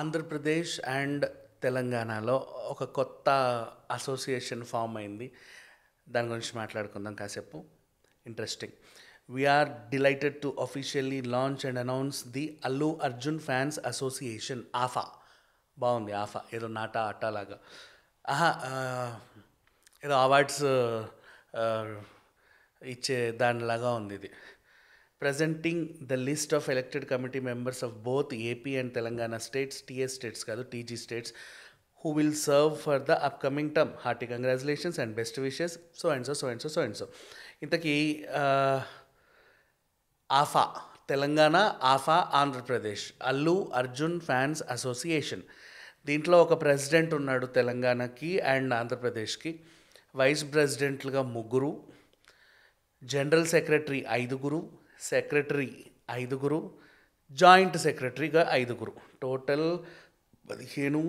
Andhra Pradesh and తెలంగాణలో ఒక కొత్త అసోసియేషన్ ఫామ్ అయింది. దాని గురించి మాట్లాడుకుందాం కాసేపు. Interesting. We're delighted to officially launch and announce the Allu Arjun fans association, AAFA. బాగుంది ఆఫా, ఏదో నాటా అట్టా లాగా. ఆహా, ఏదో అవార్డ్స్ ఇచ్చే దానిలాగా ఉంది ఇది. Presenting the list of elected committee members of both AP and Telangana states, TS states కాదు TG states, who will serve for the upcoming term. Hearty congratulations and best wishes. So and so, so and so, so and so. ఇంతకీ ఆఫా తెలంగాణ, ఆఫా Andhra Pradesh, Allu Arjun fans association. దీంట్లో ఒక president ఉన్నాడు తెలంగాణకి and ఆంధ్రప్రదేశ్కి. Vice ప్రెసిడెంట్లుగా 3, జనరల్ సెక్రటరీ 5, సెక్రటరీ 5, జాయింట్ సెక్రటరీగా 5. టోటల్ 15,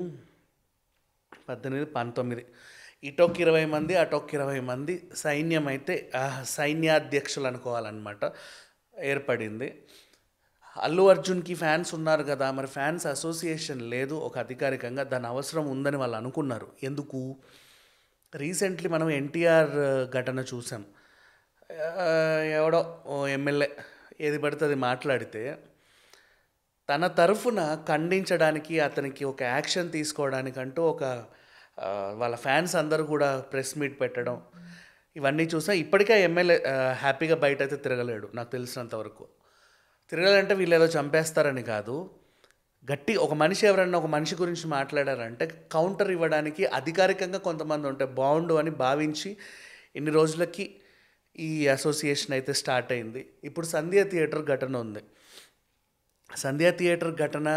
18, 19. ఇటొక్క 20 మంది, అటొక్క 20 మంది. సైన్యం అయితే సైన్యాధ్యక్షులు అనుకోవాలన్నమాట ఏర్పడింది. అల్లు అర్జున్కి ఫ్యాన్స్ ఉన్నారు కదా, మరి ఫ్యాన్స్ అసోసియేషన్ లేదు ఒక అధికారికంగా. దాని అవసరం ఉందని వాళ్ళు అనుకున్నారు. ఎందుకు? రీసెంట్లీ మనం ఎన్టీఆర్ ఘటన చూసాం. ఎవడో ఎమ్మెల్యే ఏది పడితే అది మాట్లాడితే తన తరఫున ఖండించడానికి, అతనికి ఒక యాక్షన్ తీసుకోవడానికంటూ ఒక వాళ్ళ ఫ్యాన్స్ అందరూ కూడా ప్రెస్ మీట్ పెట్టడం, ఇవన్నీ చూసా. ఇప్పటికే ఎమ్మెల్యే హ్యాపీగా బయట అయితే తిరగలేడు నాకు తెలిసినంతవరకు. తిరగాలంటే వీళ్ళు ఏదో చంపేస్తారని కాదు, గట్టి ఒక మనిషి ఎవరన్నా ఒక మనిషి గురించి మాట్లాడారంటే కౌంటర్ ఇవ్వడానికి అధికారికంగా కొంతమంది ఉంటే బాగుండు అని భావించి ఇన్ని రోజులకి ఈ అసోసియేషన్ అయితే స్టార్ట్ అయింది. ఇప్పుడు సంధ్యా థియేటర్ ఘటన ఉంది. సంధ్యా థియేటర్ ఘటన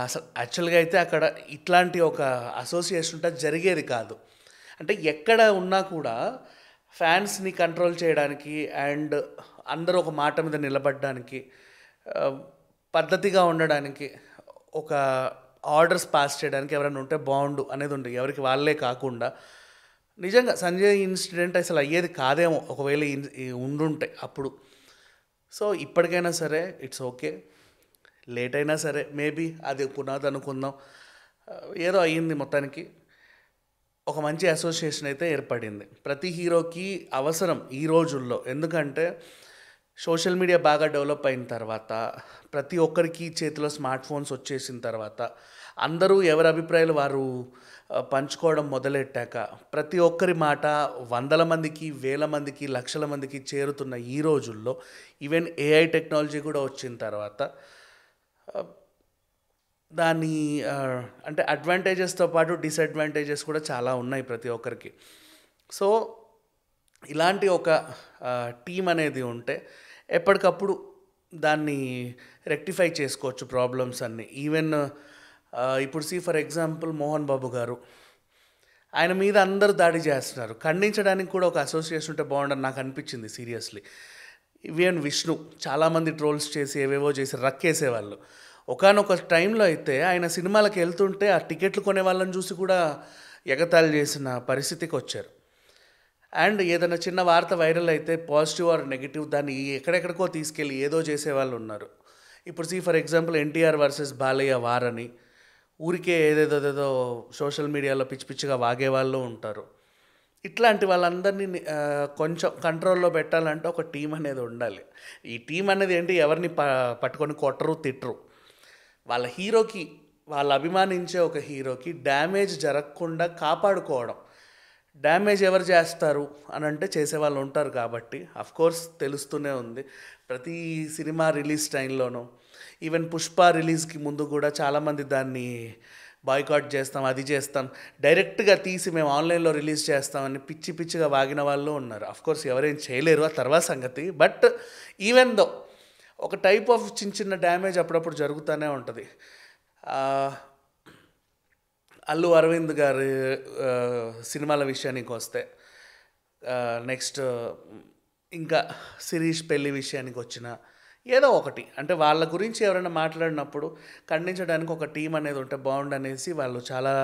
అసలు యాక్చువల్గా అయితే అక్కడ ఇట్లాంటి ఒక అసోసియేషన్ ఉంటే జరిగేది కాదు. అంటే ఎక్కడ ఉన్నా కూడా ఫ్యాన్స్ని కంట్రోల్ చేయడానికి అండ్ అందరూ ఒక మాట మీద నిలబడడానికి, పద్ధతిగా ఉండడానికి, ఒక ఆర్డర్స్ పాస్ చేయడానికి ఎవరైనా ఉంటే బాగుండు అనేది ఉంది. ఎవరికి వాళ్ళే కాకుండా నిజంగా సంజయ్ ఇన్సిడెంట్ అసలు అయ్యేది కాదేమో ఒకవేళ ఉండుంటే అప్పుడు. సో ఇప్పటికైనా సరే ఇట్స్ ఓకే, లేట్ అయినా సరే మేబీ అది పునాది అనుకుందాం. ఏదో అయ్యింది మొత్తానికి. ఒక మంచి అసోసియేషన్ అయితే ఏర్పడింది. ప్రతి హీరోకి అవసరం ఈ రోజుల్లో. ఎందుకంటే సోషల్ మీడియా బాగా డెవలప్ అయిన తర్వాత, ప్రతి ఒక్కరికి చేతిలో స్మార్ట్ ఫోన్స్ వచ్చేసిన తర్వాత, అందరూ ఎవరి అభిప్రాయాలు వారు పంచుకోవడం మొదలెట్టాక, ప్రతి ఒక్కరి మాట వందల మందికి, వేల మందికి, లక్షల మందికి చేరుతున్న ఈ రోజుల్లో, ఈవెన్ ఏఐ టెక్నాలజీ కూడా వచ్చిన తర్వాత, దాని అంటే అడ్వాంటేజెస్తో పాటు డిసడ్వాంటేజెస్ కూడా చాలా ఉన్నాయి ప్రతి ఒక్కరికి. సో ఇలాంటి ఒక టీం అనేది ఉంటే ఎప్పటికప్పుడు దాన్ని రెక్టిఫై చేసుకోవచ్చు ప్రాబ్లమ్స్ అన్నీ. ఈవెన్ ఇప్పుడు ఫర్ ఎగ్జాంపుల్ మోహన్ బాబు గారు, ఆయన మీద అందరూ దాడి చేస్తున్నారు. ఖండించడానికి కూడా ఒక అసోసియేషన్ ఉంటే బాగుండని నాకు అనిపించింది సీరియస్లీ. ఈవెన్ విష్ణు చాలామంది ట్రోల్స్ చేసి ఏవేవో చేసి రక్కేసేవాళ్ళు. ఒకానొక టైంలో అయితే ఆయన సినిమాలకు వెళ్తుంటే ఆ టికెట్లు కొనే వాళ్ళని చూసి కూడా ఎగతాళి చేసిన పరిస్థితికి వచ్చారు. అండ్ ఏదైనా చిన్న వార్త వైరల్ అయితే పాజిటివ్ ఆర్ నెగిటివ్ దాన్ని ఎక్కడెక్కడికో తీసుకెళ్ళి ఏదో చేసేవాళ్ళు ఉన్నారు. ఇప్పుడు for example NTR versus Balayya వారని ఊరికే ఏదేదో సోషల్ మీడియాలో పిచ్చి పిచ్చిగా వాగేవాళ్ళు ఉంటారు. ఇట్లాంటి వాళ్ళందరినీ కొంచెం కంట్రోల్లో పెట్టాలంటే ఒక టీం అనేది ఉండాలి. ఈ టీం అనేది ఏంటి, ఎవరిని పట్టుకొని కొట్టరు, తిట్టరు. వాళ్ళ హీరోకి, వాళ్ళు అభిమానించే ఒక హీరోకి డ్యామేజ్ జరగకుండా కాపాడుకోవడం. డ్యామేజ్ ఎవరు చేస్తారు అని అంటే చేసేవాళ్ళు ఉంటారు. కాబట్టి అఫ్కోర్స్ తెలుస్తూనే ఉంది ప్రతి సినిమా రిలీజ్ టైంలోనూ. ఈవెన్ పుష్ప రిలీజ్కి ముందు కూడా చాలామంది దాన్ని బాయ్కాట్ చేస్తాం, అది చేస్తాం, డైరెక్ట్గా తీసి మేము ఆన్లైన్లో రిలీజ్ చేస్తామని పిచ్చి పిచ్చిగా వాగిన వాళ్ళు ఉన్నారు. అఫ్కోర్స్ ఎవరేం చేయలేరు, ఆ తర్వాత సంగతి. బట్ ఈవెన్ దో ఒక టైప్ ఆఫ్ చిన్న డ్యామేజ్ అప్పుడప్పుడు జరుగుతూనే ఉంటుంది. అల్లు అరవింద్ గారి సినిమాల విషయానికి వస్తే, నెక్స్ట్ ఇంకా శిరీష్ పెళ్ళి విషయానికి వచ్చిన ఏదో ఒకటి అంటే వాళ్ళ గురించి ఎవరైనా మాట్లాడినప్పుడు ఖండించడానికి ఒక టీం అనేది ఉంటే బాగుండనేసి వాళ్ళు చాలా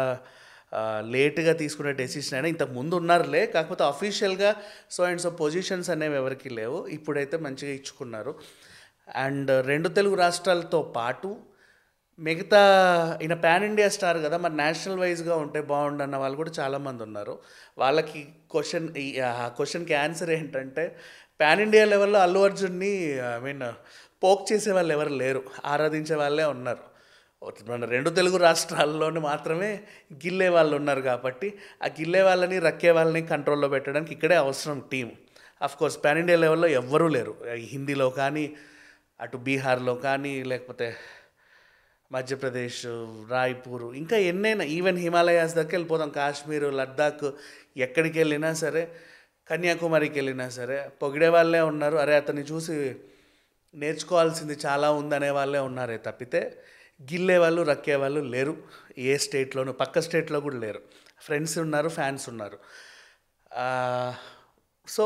లేట్గా తీసుకునే డెసిషన్ అయినా ఇంతకు ముందు ఉన్నారులే. కాకపోతే అఫీషియల్గా సో అండ్ సో పొజిషన్స్ అనేవి ఎవరికి లేవు. ఇప్పుడైతే మంచిగా ఇచ్చుకున్నారు. అండ్ 2 తెలుగు రాష్ట్రాలతో పాటు మిగతా ఈయన పాన్ ఇండియా స్టార్ కదా, మరి నేషనల్ వైజ్గా ఉంటే బాగుండు అన్న వాళ్ళు కూడా చాలామంది ఉన్నారు. వాళ్ళకి క్వశ్చన్కి ఆన్సర్ ఏంటంటే, పాన్ ఇండియా లెవెల్లో అల్లు అర్జున్ని పోక్ చేసే వాళ్ళు ఎవరు లేరు, ఆరాధించే వాళ్ళే ఉన్నారు. మన 2 తెలుగు రాష్ట్రాల్లోనే మాత్రమే గిల్లే వాళ్ళు ఉన్నారు కాబట్టి, ఆ గిల్లే వాళ్ళని రక్కే వాళ్ళని కంట్రోల్లో పెట్టడానికి ఇక్కడే అవసరం టీం. కోర్స్ పాన్ ఇండియా లెవెల్లో ఎవ్వరూ లేరు, హిందీలో కానీ, అటు బీహార్లో కానీ, లేకపోతే మధ్యప్రదేశ్, రాయ్పూర్, ఇంకా ఎన్నైనా, ఈవెన్ హిమాలయాస్ దగ్గరికి వెళ్ళిపోతాం, కాశ్మీర్, లద్దాఖ్, ఎక్కడికి వెళ్ళినా సరే, కన్యాకుమారికి వెళ్ళినా సరే పొగిడే వాళ్ళే ఉన్నారు. అరే అతన్ని చూసి నేర్చుకోవాల్సింది చాలా ఉందనే వాళ్ళే ఉన్నారే తప్పితే గిల్లే వాళ్ళు రక్కే వాళ్ళు లేరు. ఏ స్టేట్లోనూ, పక్క స్టేట్లో కూడా లేరు. ఫ్రెండ్స్ ఉన్నారు, ఫ్యాన్స్ ఉన్నారు. సో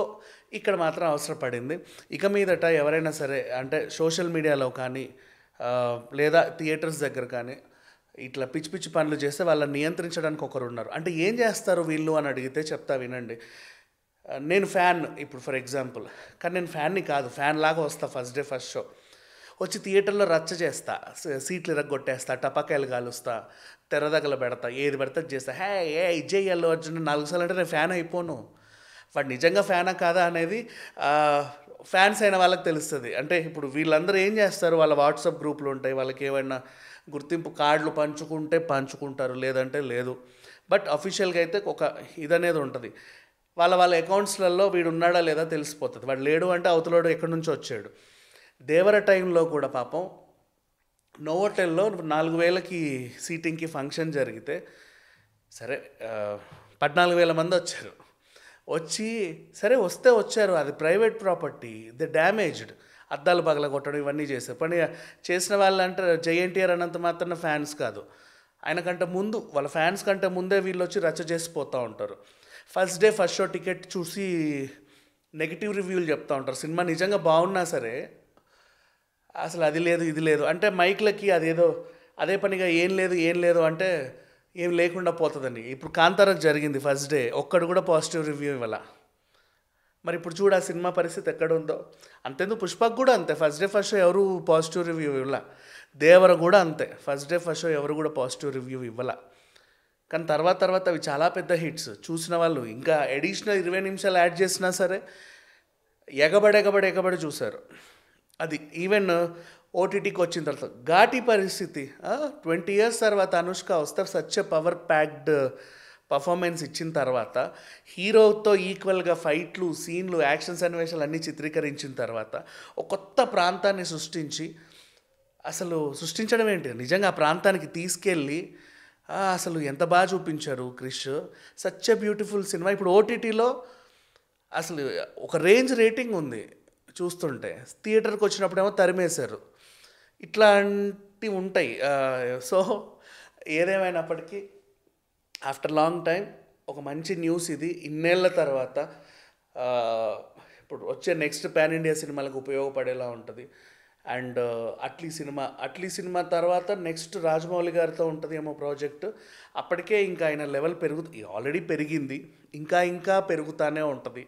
ఇక్కడ మాత్రం అవసరపడింది. ఇక మీదట ఎవరైనా సరే అంటే సోషల్ మీడియాలో కానీ లేదా థియేటర్స్ దగ్గర కానీ ఇట్లా పిచ్చి పిచ్చి పనులు చేస్తే వాళ్ళని నియంత్రించడానికి ఒకరు ఉన్నారు. అంటే ఏం చేస్తారు వీళ్ళు అని అడిగితే చెప్తా వినండి. నేను ఫ్యాన్ ఇప్పుడు ఫర్ ఎగ్జాంపుల్, కానీ నేను ఫ్యాన్ని కాదు, ఫ్యాన్ లాగా వస్తా ఫస్ట్ డే ఫస్ట్ షో వచ్చి థియేటర్లో రచ్చ చేస్తా, సీట్లు ఇరగొట్టేస్తా, టపాకాయలు కాలుస్తా, తెరదగల పెడతా, ఏది పెడతా చేస్తా. ఇజ్జయ్ అల్లు అర్జున్ 4 సార్లు అంటే నేను ఫ్యాన్ అయిపోను. వాడు నిజంగా ఫ్యానా కాదా అనేది ఫ్యాన్స్ అయిన వాళ్ళకి తెలుస్తుంది. అంటే ఇప్పుడు వీళ్ళందరూ ఏం చేస్తారు, వాళ్ళ వాట్సాప్ గ్రూపులు ఉంటాయి, వాళ్ళకి ఏమైనా గుర్తింపు కార్డులు పంచుకుంటే పంచుకుంటారు, లేదంటే లేదు. బట్ అఫీషియల్గా అయితే ఒక ఇదనేది ఉంటుంది. వాళ్ళ అకౌంట్స్లలో వీడు ఉన్నాడా లేదా తెలిసిపోతుంది. వాడు లేడు అంటే అవతలోడు ఎక్కడి నుంచో వచ్చాడు. దేవర టైంలో కూడా పాపం నోవోటెల్లో 4,000కి సీటింగ్కి ఫంక్షన్ జరిగితే సరే 14,000 మంది వచ్చారు. వచ్చి సరే వస్తే వచ్చారు, అది ప్రైవేట్ ప్రాపర్టీ, ది డ్యామేజ్డ్, అద్దాలు పగల కొట్టడం ఇవన్నీ చేశారు. పని చేసిన వాళ్ళంటే జేఎన్టీఆర్ అన్నంత మాత్రం ఫ్యాన్స్ కాదు, ఆయన కంటే ముందు వాళ్ళ ఫ్యాన్స్ కంటే ముందే వీళ్ళు వచ్చి రచ్చ చేసిపోతూ ఉంటారు. First day first show ticket చూసి నెగిటివ్ రివ్యూలు చెప్తూ ఉంటారు. సినిమా నిజంగా బాగున్నా సరే అసలు అది లేదు ఇది లేదు అంటే మైక్లకి అదేదో అదే పనిగా ఏం లేదు అంటే ఏం లేకుండా పోతుందండి. ఇప్పుడు కాంతారకు జరిగింది, ఫస్ట్ డే ఒక్కడు కూడా పాజిటివ్ రివ్యూ ఇవ్వాల. మరి ఇప్పుడు చూడు ఆ సినిమా పరిస్థితి ఎక్కడ ఉందో. అంతేందుకు పుష్పకు కూడా అంతే, ఫస్ట్ డే ఫస్ట్ షో ఎవరు పాజిటివ్ రివ్యూ ఇవ్వాల. దేవర కూడా అంతే, ఫస్ట్ డే ఫస్ట్ షో ఎవరు కూడా పాజిటివ్ రివ్యూ ఇవ్వాల. కానీ తర్వాత అవి చాలా పెద్ద హిట్స్. చూసిన వాళ్ళు ఇంకా అడిషనల్ 20 నిమిషాలు యాడ్ చేసినా సరే ఎగబడి చూశారు. అది ఈవెన్ ఓటీటీకి వచ్చిన తర్వాత ఘాటి పరిస్థితి. 20 years తర్వాత అనుష్క వస్తే సచ్ పవర్ ప్యాక్డ్ పర్ఫార్మెన్స్ ఇచ్చిన తర్వాత, హీరోతో ఈక్వల్గా ఫైట్లు, సీన్లు, యాక్షన్ సన్నివేశాలు అన్నీ చిత్రీకరించిన తర్వాత ఒక కొత్త ప్రాంతాన్ని సృష్టించడం ఏంటి, నిజంగా ఆ ప్రాంతానికి తీసుకెళ్ళి అసలు ఎంత బాగా చూపించారు Krish. Such a beautiful cinema. ఇప్పుడు ఓటీటీలో అసలు ఒక రేంజ్ రేటింగ్ ఉంది చూస్తుంటే, థియేటర్కి వచ్చినప్పుడేమో తరిమేశారు. ఇట్లాంటివి ఉంటాయి. సో ఏదేమైనప్పటికీ ఆఫ్టర్ లాంగ్ టైం ఒక మంచి న్యూస్ ఇది. ఇన్నేళ్ల తర్వాత ఇప్పుడు వచ్చే నెక్స్ట్ పాన్ ఇండియా సినిమాలకు ఉపయోగపడేలా ఉంటుంది. అండ్ అట్లీ సినిమా తర్వాత నెక్స్ట్ రాజమౌళి గారితో ఉంటుంది ఏమో ప్రాజెక్టు. అప్పటికే ఇంకా ఆయన లెవెల్ ఆల్రెడీ పెరిగింది, ఇంకా పెరుగుతూనే ఉంటుంది.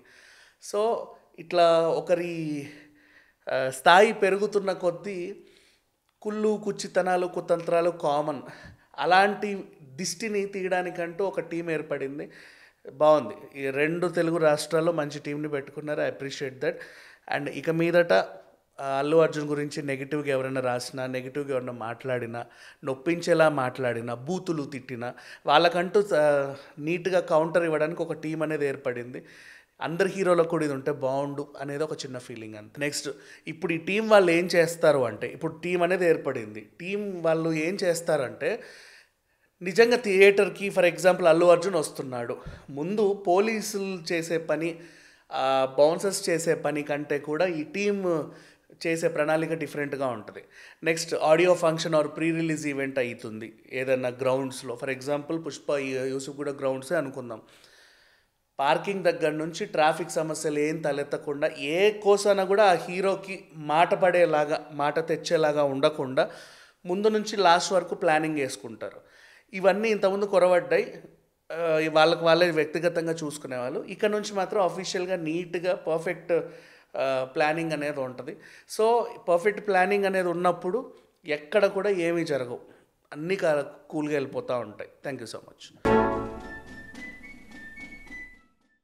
సో ఇట్లా ఒకరి స్థాయి పెరుగుతున్న కొద్దీ కుళ్ళు, కుచ్చితనాలు, కుతంత్రాలు కామన్. అలాంటి దిష్టిని తీయడానికంటూ ఒక టీం ఏర్పడింది. బాగుంది. ఈ 2 తెలుగు రాష్ట్రాల్లో మంచి టీంని పెట్టుకున్నారు. I appreciate that. అండ్ ఇక మీదట అల్లు అర్జున్ గురించి నెగిటివ్గా ఎవరైనా రాసినా, నెగిటివ్గా ఎవరైనా మాట్లాడినా, నొప్పించేలా మాట్లాడినా, బూతులు తిట్టినా వాళ్ళకంటూ నీట్గా కౌంటర్ ఇవ్వడానికి ఒక టీం అనేది ఏర్పడింది. అందరు హీరోలకు కూడా ఇది ఉంటే బాగుండు అనేది ఒక చిన్న ఫీలింగ్ అంతే. నెక్స్ట్ ఇప్పుడు ఈ టీం వాళ్ళు ఏం చేస్తారు అంటే, ఇప్పుడు టీం అనేది ఏర్పడింది. టీం వాళ్ళు ఏం చేస్తారంటే, నిజంగా థియేటర్కి ఫర్ ఎగ్జాంపుల్ అల్లు అర్జున్ వస్తున్నాడు, ముందు పోలీసులు చేసే పని, బౌన్సర్స్ చేసే పని కంటే కూడా ఈ టీం చేసే ప్రణాళిక డిఫరెంట్గా ఉంటుంది. Next audio function are pre release event అవుతుంది ఏదన్నా గ్రౌండ్స్లో. ఫర్ ఎగ్జాంపుల్ పుష్ప యూసుఫ్ కూడా గ్రౌండ్సే అనుకుందాం. పార్కింగ్ దగ్గర నుంచి ట్రాఫిక్ సమస్యలు ఏం తలెత్తకుండా, ఏ కోసాన కూడా ఆ హీరోకి మాట తెచ్చేలాగా ఉండకుండా ముందు నుంచి లాస్ట్ వరకు ప్లానింగ్ చేసుకుంటారు. ఇవన్నీ ఇంతకుముందు కొరవడ్డాయి, వాళ్ళే వ్యక్తిగతంగా చూసుకునేవాళ్ళు. ఇక్కడ నుంచి మాత్రం అఫీషియల్గా నీట్గా పర్ఫెక్ట్ ప్లానింగ్ అనేది ఉంటుంది. సో పర్ఫెక్ట్ ప్లానింగ్ అనేది ఉన్నప్పుడు ఎక్కడ కూడా ఏమీ జరగవు. అన్నీ కూల్గా వెళ్ళిపోతూ ఉంటాయి. Thank you so much.